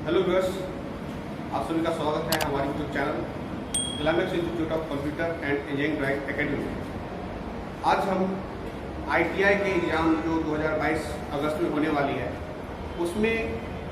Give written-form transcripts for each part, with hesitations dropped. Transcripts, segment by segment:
Hello viewers, आप सभी का स्वागत है हमारे YouTube channel climax institute of computer and engineering drawing academy में। आज हम ITI के एग्ज़ाम जो 2022 अगस्त में होने वाली है उसमें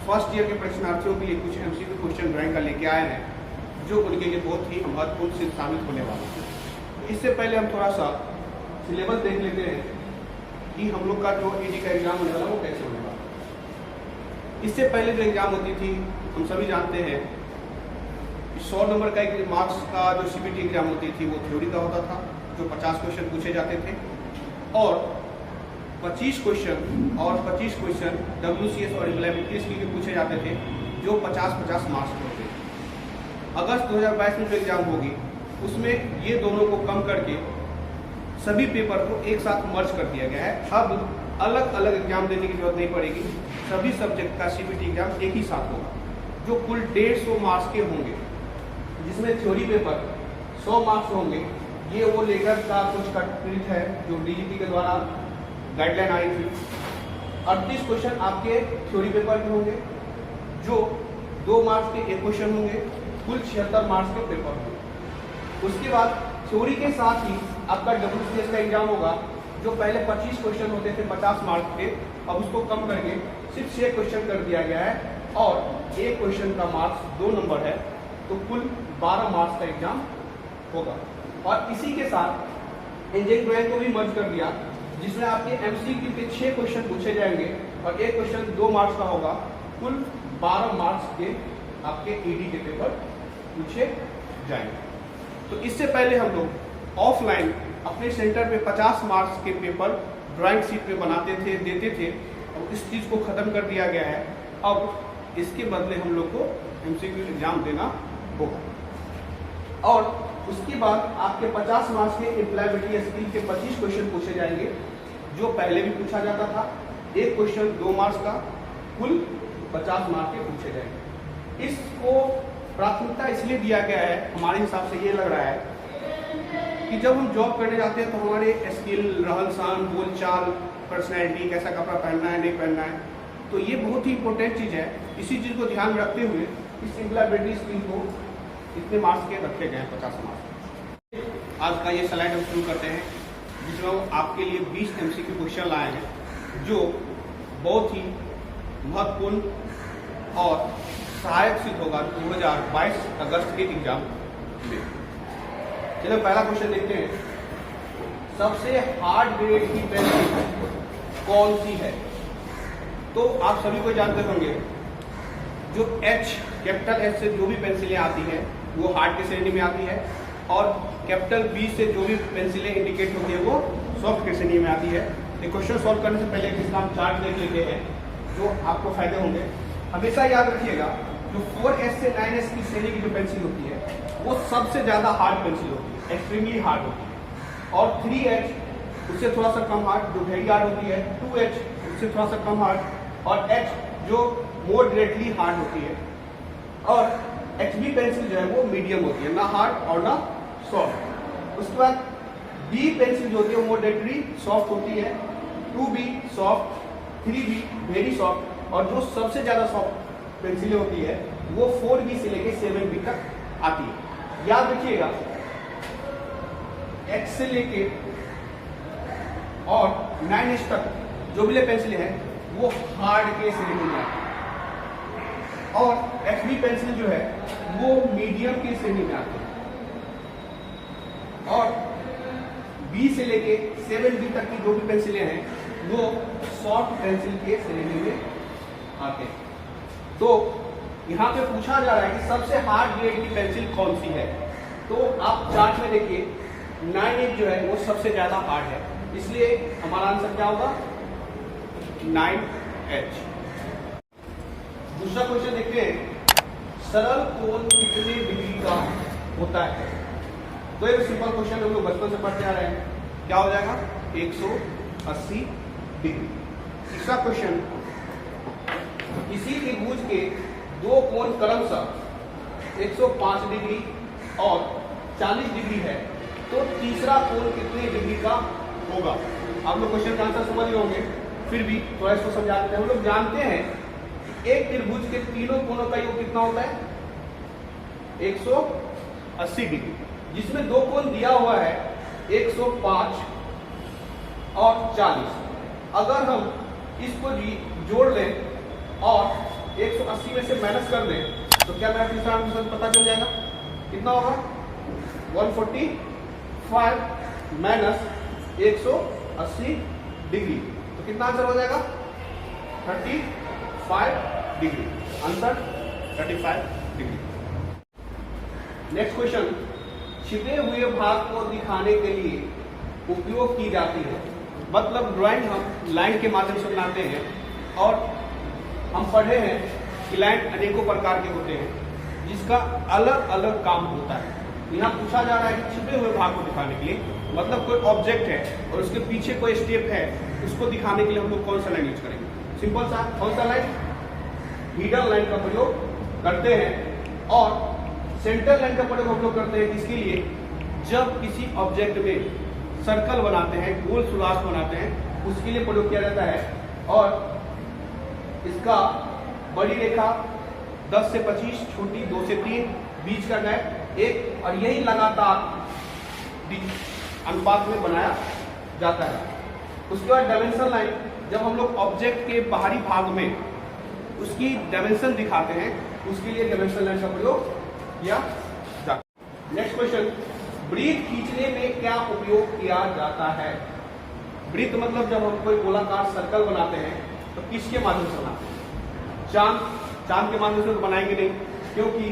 फर्स्ट ईयर के परीक्षार्थियों के लिए कुछ MCQ क्वेश्चन ड्राइंग का लेके आए हैं जो उनके लिए बहुत ही महत्वपूर्ण सिद्ध साबित होने वाला है। इससे पहले हम थोड़ा सा सिलेबस देख लेते हैं कि हम लोग का जो AD का एग्ज़ाम होने वाला वो कैसे होने वाला। इससे पहले जो एग्ज़ाम होती थी हम सभी जानते हैं 100 नंबर का एक मार्क्स का जो CBT एग्ज़ाम होती थी वो थ्योरी का होता था जो 50 क्वेश्चन पूछे जाते थे और 25 क्वेश्चन WCS और एम्प्लॉयबिलिटी स्किल के पूछे जाते थे जो 50-50 मार्क्स के होते थे। अगस्त 2022 में जो एग्ज़ाम होगी उसमें ये दोनों को कम करके सभी पेपर को एक साथ मर्ज कर दिया गया है। अब अलग अलग एग्जाम देने की जरूरत नहीं पड़ेगी, सभी सब्जेक्ट का CBT एग्जाम एक ही साथ होगा जो कुल 150 मार्क्स के होंगे, जिसमें थ्योरी पेपर 100 मार्क्स होंगे। ये वो लेगर का कुछ कटपीट है जो DGP के द्वारा गाइडलाइन आई थी। 38 क्वेश्चन आपके थ्योरी पेपर के होंगे जो 2 मार्क्स के एक क्वेश्चन होंगे, कुल 76 मार्क्स के पेपर होंगे। उसके बाद थ्योरी के साथ ही आपका WCS का एग्जाम होगा जो पहले 25 क्वेश्चन होते थे 50 मार्क्स के, अब उसको कम करके सिर्फ 6 क्वेश्चन कर दिया गया है और एक क्वेश्चन का मार्क्स 2 नंबर है, तो कुल 12 मार्क्स का एग्जाम होगा। और इसी के साथ इंजीनियरिंग ड्राइंग को भी मर्ज कर दिया जिसमें आपके MCQ के 6 क्वेश्चन पूछे जाएंगे और एक क्वेश्चन 2 मार्क्स का होगा, कुल 12 मार्क्स के आपके ED के पेपर पूछे जाएंगे। तो इससे पहले हम लोग ऑफलाइन अपने सेंटर पे 50 मार्क्स के पेपर ड्राइंग शीट पे बनाते थे, देते थे और इस चीज़ को ख़त्म कर दिया गया है। अब इसके बदले हम लोग को MCQ एग्जाम देना होगा और उसके बाद आपके 50 मार्क्स के एम्प्लॉयबिलिटी स्किल के 25 क्वेश्चन पूछे जाएंगे जो पहले भी पूछा जाता था। एक क्वेश्चन 2 मार्क्स का, कुल 50 मार्क्स के पूछे जाएंगे। इसको प्राथमिकता इसलिए दिया गया है, हमारे हिसाब से ये लग रहा है कि जब हम जॉब करने जाते हैं तो हमारे स्किल, रहन सहन, बोलचाल, पर्सनैलिटी, कैसा कपड़ा पहनना है नहीं पहनना है, तो ये बहुत ही इंपॉर्टेंट चीज़ है। इसी चीज़ को ध्यान में रखते हुए इस एम्प्लॉयबिलिटी स्किल को इतने मार्क्स के रखे गए हैं, 50 मार्क्स। आज का ये स्लाइड हम शुरू करते हैं जिसमें हम आपके लिए 20 MCQ क्वेश्चन लाए हैं जो बहुत ही महत्वपूर्ण और सहायक सिद्ध होगा 2022 अगस्त के एग्जाम में। चलो पहला क्वेश्चन देखते हैं। सबसे हार्ड ग्रेड की पेंसिल कौन सी है? तो आप सभी को जानते होंगे जो कैपिटल H से जो भी पेंसिलें आती हैं वो हार्ड की श्रेणी में आती है और कैपिटल B से जो भी पेंसिलें इंडिकेट होती है वो सॉफ्ट की श्रेणी में आती है। ये क्वेश्चन सॉल्व करने से पहले इसका हम चार्ट देख लेते हैं जो आपको फायदे होंगे। हमेशा याद रखिएगा जो 4S से 9S की श्रेणी की जो पेंसिल होती है वो सबसे ज़्यादा हार्ड पेंसिल होती है, एक्सट्रीमली हार्ड होती है। और 3H उससे थोड़ा सा कम हार्ड जो वेरी हार्ड होती है, 2H उससे थोड़ा सा कम हार्ड और H जो मॉडरेटली हार्ड होती है और HB पेंसिल जो है वो मीडियम होती है, ना हार्ड और ना सॉफ्ट। उसके बाद B पेंसिल जो होती है वो मॉडरेटली सॉफ्ट होती है, 2B soft, 3B very soft और जो सबसे ज़्यादा सॉफ्ट पेंसिलें होती है वो 4B से लेके 7B तक आती है। याद रखिएगा H से लेके और 9H तक जो भी पेंसिलें हैं वो हार्ड के श्रेणी में आती है और HB पेंसिल जो है वो मीडियम के श्रेणी में आती है और B से लेके 7B तक की जो भी पेंसिलें हैं वो सॉफ्ट पेंसिल के श्रेणी में आते हैं। तो यहाँ पे पूछा जा रहा है कि सबसे हार्ड ग्रेड की पेंसिल कौन सी है, तो आप चार्ट में देखिए 9H जो है वो सबसे ज्यादा हार्ड है, इसलिए हमारा आंसर क्या होगा 9H। दूसरा क्वेश्चन देखते हैं, सरल कोण कितने डिग्री का होता है? तो एक सिंपल क्वेश्चन हम लोग बचपन से पढ़ते आ रहे हैं, क्या हो जाएगा 180 डिग्री। तीसरा क्वेश्चन, किसी त्रिभुज के 2 कोण क्रमशः 105 डिग्री और 40 डिग्री है तो तीसरा कोण कितने डिग्री का होगा? आप लोग क्वेश्चन का आंसर समझ रहे होंगे, फिर भी थोड़ा इसको समझा देते हैं। हम लोग जानते हैं एक त्रिभुज के तीनों कोणों का योग कितना होता है? 180 डिग्री, जिसमें दो कोण दिया हुआ है 105 और 40। अगर हम इसको जोड़ लें और 180 में से माइनस कर दें तो क्या मेरा तीसरा आंसर पता चल जाएगा? कितना होगा? 145 माइनस 180 डिग्री, तो कितना आंसर हो जाएगा? 35 degree. Answer 35 degree. Next question, छिपे हुए भाग को दिखाने के लिए उपयोग की जाती है। मतलब ड्राइंग हम लाइन के माध्यम से बनाते हैं और हम पढ़े हैं कि लाइन अनेकों प्रकार के होते हैं जिसका अलग अलग काम होता है। यहाँ पूछा जा रहा है कि छिपे हुए भाग को दिखाने के लिए, मतलब कोई ऑब्जेक्ट है और उसके पीछे कोई स्टेप है, उसको दिखाने के लिए हम लोग कौन सा लाइन यूज करेंगे? सिंपल सा, कौन सा लाइन? हिडन लाइन का प्रयोग करते हैं। और सेंटर लाइन का प्रयोग हम लोग करते हैं इसके लिए जब किसी ऑब्जेक्ट में सर्कल बनाते हैं, गोल सुराख बनाते हैं, उसके लिए प्रयोग किया जाता है। और इसका बड़ी रेखा 10 से 25, छोटी 2 से 3, बीच का गैप 1, और यही लगातार अनुपात में बनाया जाता है। उसके बाद डायमेंशन लाइन, जब हम लोग ऑब्जेक्ट के बाहरी भाग में उसकी डायमेंशन दिखाते हैं, उसके लिए डायमेंशन लाइन का प्रयोग किया जाता है। नेक्स्ट क्वेश्चन, वृत्त खींचने में क्या उपयोग किया जाता है? वृत्त मतलब जब हम कोई गोलाकार सर्कल बनाते हैं तो किसके माध्यम से बनाते हैं? चांद के माध्यम से तो बनाएंगे नहीं, क्योंकि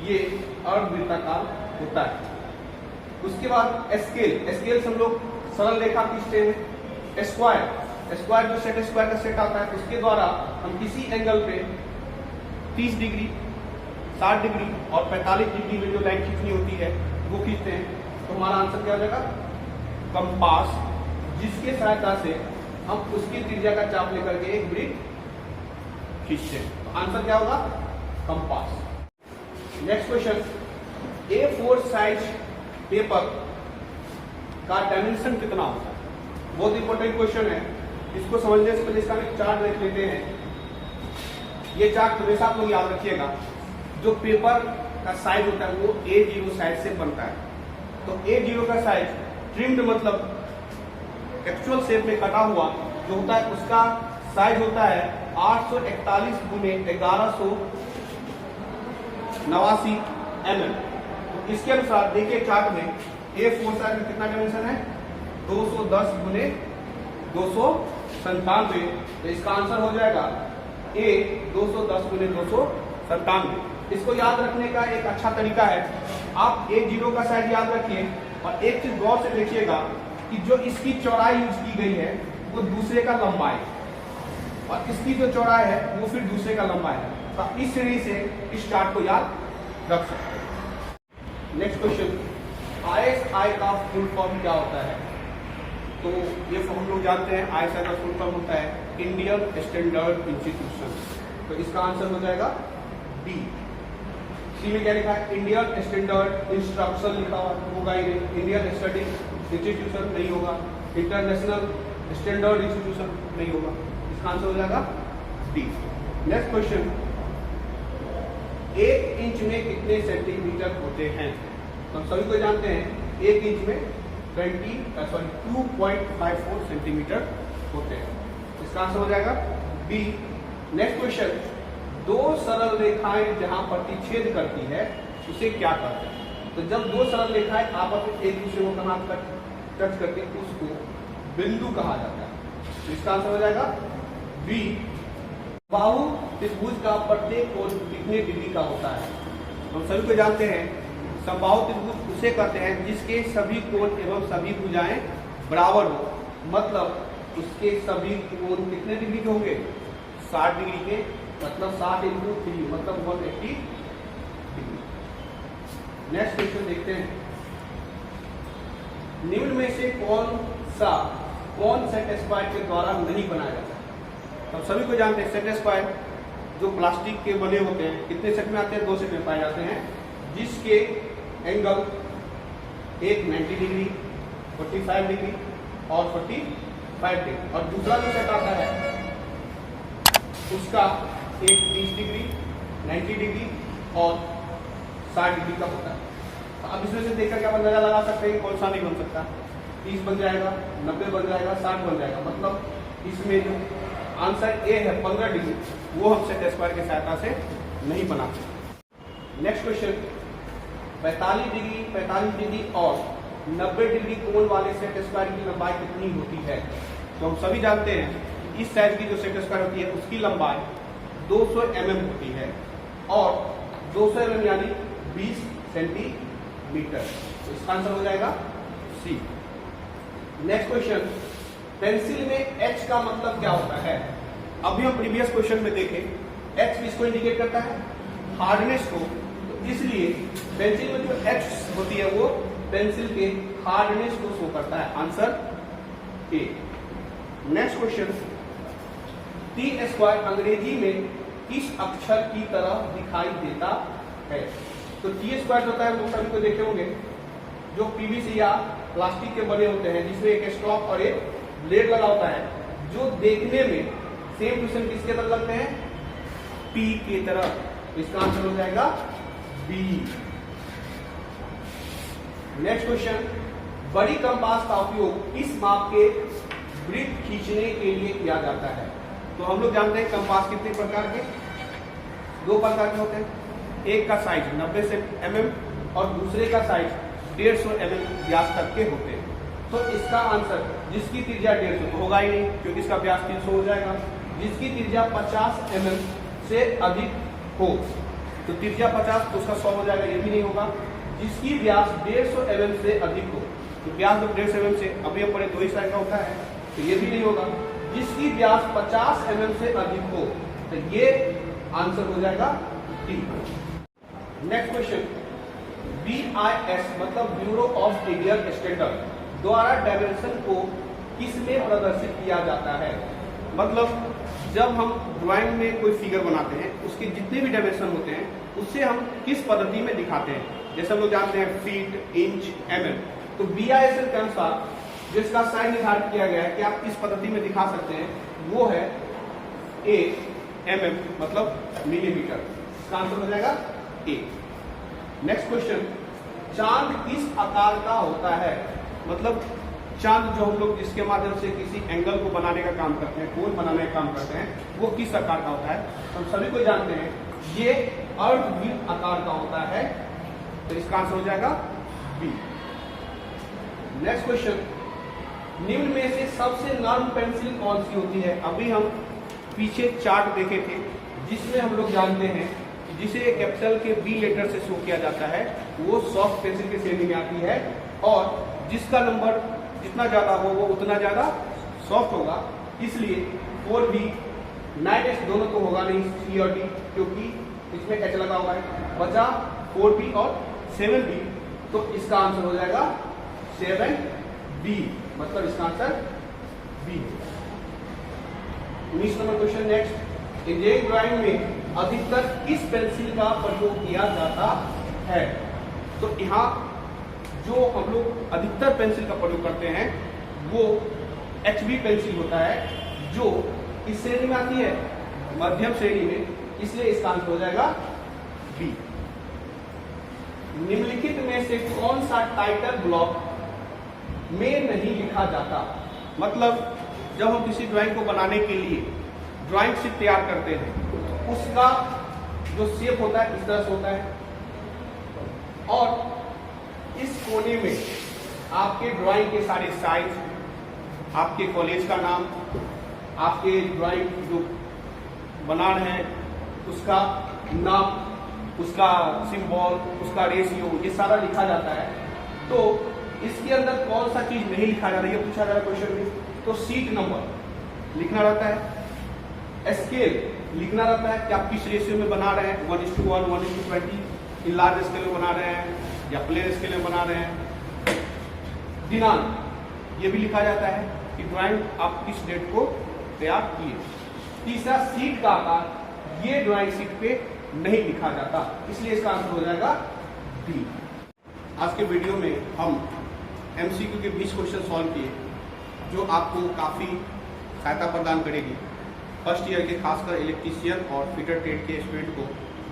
ये अर्धवृत्ताकार होता है। उसके बाद स्केल से हम लोग सरल रेखा खींचते हैं। स्क्वायर जो सेट स्क्वायर का सेट आता है, उसके द्वारा हम किसी एंगल पे 30 डिग्री, 60 डिग्री और 45 डिग्री में जो लाइन खींचनी होती है वो खींचते हैं। तो हमारा आंसर क्या हो जाएगा? कंपास, जिसके सहायता से हम उसकी त्रिज्या का चाप लेकर के एक वृत्त खींचते हैं। तो आंसर क्या होगा? Compass. Next question, A4 size paper का डायमेंशन कितना होता है? बहुत इंपॉर्टेंट क्वेश्चन है। इसको समझने से पहले इसका एक चार्ट देख लेते हैं। ये चार्ट हमेशा आप लोग याद रखिएगा। जो पेपर का साइज होता है वो A0 साइज से बनता है। तो A0 का साइज ट्रिम्ड मतलब एक्चुअल शेप में कटा हुआ जो होता है, उसका साइज होता है 841 गुने 1189 mm। तो इसके अनुसार देखिए चार्ट में A4 साइज में कितना डायमेंशन है? 210 गुने 297। तो इसका आंसर हो जाएगा A 210 गुने 297। इसको याद रखने का एक अच्छा तरीका है, आप A0 का साइज याद रखिए और एक चीज गौर से देखिएगा कि जो इसकी चौड़ाई यूज की गई है वो दूसरे का लंबाई, और इसकी जो चौड़ाई है वो फिर दूसरे का लंबाई है। तो इस श्रेणी से इस चार्ट को याद रख सकते हैं। नेक्स्ट क्वेश्चन, ISI का फुल फॉर्म क्या होता है? तो ये हम लोग जानते हैं ISI का फुल फॉर्म होता है इंडियन स्टैंडर्ड इंस्टीट्यूशन। तो इसका आंसर हो जाएगा D। सी में क्या लिखा है? इंडियन स्टैंडर्ड इंस्ट्रक्शन लिखा होगा, इंडियन स्टडी इंस्टीट्यूशन नहीं होगा, इंटरनेशनल स्टैंडर्ड इंस्टीट्यूशन नहीं होगा। इसका आंसर हो जाएगा D। नेक्स्ट क्वेश्चन, 1 इंच में कितने सेंटीमीटर होते हैं? तो हम सभी को जानते हैं 1 इंच में 2.54 सेंटीमीटर होते हैं। इसका आंसर हो जाएगा B। नेक्स्ट क्वेश्चन, 2 सरल रेखाएं जहां प्रतिच्छेद करती है उसे क्या कहते हैं? तो जब 2 सरल रेखाएं आपस में एक दूसरे को कहां टच करती है उसको बिंदु कहा जाता है। तो इसका आंसर हो जाएगा B। बाहु त्रिभुज का प्रत्येक कोण कितने डिग्री का होता है? हम सभी को जानते हैं समबाहु त्रिभुज उसे कहते हैं जिसके सभी कोण एवं सभी भुजाएं बराबर हो। मतलब उसके सभी कोण कितने डिग्री के होंगे? 60 डिग्री के, मतलब 60 इंटू 3 मतलब 180 डिग्री। नेक्स्ट क्वेश्चन देखते हैं, निम्न में से कौन सेट स्क्वायर के द्वारा नहीं बनाया जाता? तो सभी को जानते हैं सेट स्क्वायर जो प्लास्टिक के बने होते हैं कितने सेट में आते हैं? 2 सेट में पाए जाते हैं, जिसके एंगल एक 90 डिग्री, 45 डिग्री और 45 डिग्री, और दूसरा जो सेट आता है उसका एक 30 डिग्री, 90 डिग्री और 60 डिग्री का होता है। तो अब इसमें से देखकर क्या अंदाजा लगा सकते हैं कौन सा नहीं बन सकता। 30 बन जाएगा, 90 बन जाएगा, 60 बन जाएगा। मतलब इसमें जो आंसर ए है 15 डिग्री, वो हम सेट स्क्वायर की सहायता से नहीं बना सकते। नेक्स्ट क्वेश्चन, 45 डिग्री और 90 डिग्री कोण वाले सेट स्क्वायर की लंबाई कितनी होती है? तो हम सभी जानते हैं इस साइज की जो सेट स्क्वायर होती है उसकी लंबाई 200 mm होती है और 200 mm यानी 20 सेंटीमीटर। तो इसका आंसर हो जाएगा सी। नेक्स्ट क्वेश्चन, पेंसिल में एच का मतलब क्या होता है? अभी हम प्रीवियस क्वेश्चन में देखें एच किसको इंडिकेट करता है? हार्डनेस को। तो इसलिए पेंसिल में जो एच होती है वो पेंसिल के हार्डनेस को शो करता है। Answer A. Next question, T square अंग्रेजी में किस अक्षर की तरह दिखाई देता है? तो टी स्क्वायर होता है, लोग सभी को देखे होंगे, जो पीवीसी या प्लास्टिक के बने होते हैं जिसमें एक स्टॉक और एक ब्लेड लगा होता है, जो देखने में सेम टू सेम किसके तरह लगते हैं? टी की तरह। इसका आंसर हो जाएगा बी। नेक्स्ट क्वेश्चन, बड़ी कंपास का उपयोग किस माप के वृत्त खींचने के लिए किया जाता है? तो हम लोग जानते हैं कंपास कितने प्रकार के, 2 प्रकार के होते हैं। एक का साइज 90 mm और दूसरे का साइज 150 mm व्यास तक के होते हैं। तो इसका आंसर जिसकी त्रिज्या 150 तो होगा ही नहीं क्योंकि इसका व्यास 300 हो जाएगा। जिसकी त्रिज्या 50 mm से अधिक हो तो त्रिज्या 50 तो उसका 100 हो जाएगा, ये भी नहीं होगा। जिसकी व्यास 150 mm से अधिक हो तो व्यास जब 150 mm से अभी हम पढ़े 2 ही साइड का होता है तो ये भी नहीं होगा। जिसकी व्यास 50 mm से अधिक हो तो ये आंसर हो जाएगा टी। नेक्स्ट क्वेश्चन, BIS मतलब ब्यूरो ऑफ इंडियन स्टैंडर्ड द्वारा डायमेंशन को किसमें प्रदर्शित किया जाता है? मतलब जब हम ड्राइंग में कोई फिगर बनाते हैं उसके जितने भी डायमेंशन होते हैं उससे हम किस पद्धति में दिखाते हैं? जैसे हम लोग जानते हैं फीट, इंच, mm। तो BIS के अनुसार जिसका साइन निर्धारित किया गया है कि आप किस पद्धति में दिखा सकते हैं वो है A mm मतलब मिलीमीटर। इसका आंसर हो जाएगा A। नेक्स्ट क्वेश्चन, चांद किस आकार का होता है? मतलब चांद जो हम लोग जिसके माध्यम से किसी एंगल को बनाने का काम करते हैं, कोण बनाने का काम करते हैं, वो किस आकार का होता है? हम सभी को जानते हैं ये अर्धवृत्त आकार का होता है। तो इसका आंसर हो जाएगा बी। नेक्स्ट क्वेश्चन, निम्न में से सबसे नर्म पेंसिल कौन सी होती है? अभी हम पीछे चार्ट देखे थे जिसमें हम लोग जानते हैं जिसे कैपिटल के बी लेटर से शो किया जाता है वो सॉफ्ट पेंसिल की श्रेणी में आती है और जिसका नंबर जितना ज्यादा हो वो उतना ज्यादा सॉफ्ट होगा। इसलिए 4B 9S दोनों तो होगा नहीं, C और D, क्योंकि इसमें H लगा हुआ है। बचा 4B और 7B, तो इसका आंसर हो जाएगा 7B, मतलब इसका answer B. 19 number question. Next, engineering drawing में अधिकतर किस पेंसिल का प्रयोग किया जाता है? तो यहाँ जो हम लोग अधिकतर पेंसिल का प्रयोग करते हैं वो HB पेंसिल होता है जो इस श्रेणी में आती है, मध्यम श्रेणी में, इसलिए इसका आंसर हो जाएगा बी। निम्नलिखित में से कौन सा टाइटल ब्लॉक में नहीं लिखा जाता? मतलब जब हम किसी ड्राइंग को बनाने के लिए ड्राइंग शीट तैयार करते हैं तो उसका जो शेप होता है इस तरह से होता है और इस कोने में आपके ड्राइंग के सारे साइज, आपके कॉलेज का नाम, आपके ड्राइंग जो बना रहे हैं उसका नाम, उसका सिंबल, उसका रेशियो, ये सारा लिखा जाता है। तो इसके अंदर कौन सा चीज नहीं लिखा जा रहा है ये पूछा जा रहा है क्वेश्चन में। तो सीट नंबर लिखना रहता है, स्केल लिखना रहता है कि आप किस रेशियो में बना रहे हैं, 1:1, 1:20, इन लार्ज स्केल में बना रहे हैं या प्लेन स्केल में बना रहे हैं। दिनांक ये भी लिखा जाता है कि ड्राइंग आप किस डेट को तैयार किए। तीसरा, सीट का आकार, ये ड्राइंग सीट पे नहीं लिखा जाता, इसलिए इसका आंसर हो जाएगा डी। आज के वीडियो में हम MCQ के 20 क्वेश्चन सॉल्व किए जो आपको काफी सहायता प्रदान करेगी फर्स्ट ईयर के खासकर इलेक्ट्रीशियन और फिटर ट्रेड के स्टूडेंट को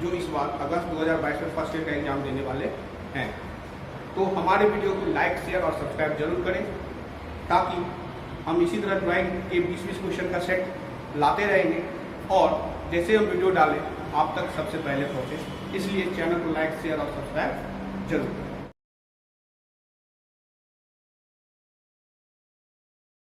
जो इस बार अगस्त 2022 में फर्स्ट ईयर का एग्जाम देने वाले हैं। तो हमारे वीडियो को लाइक, शेयर और सब्सक्राइब जरूर करें, ताकि हम इसी तरह ड्राइंग के 20-20 क्वेश्चन का सेट लाते रहेंगे और जैसे हम वीडियो डालें आप तक सबसे पहले पहुँचे। इसलिए चैनल को लाइक, शेयर और सब्सक्राइब जरूर करें।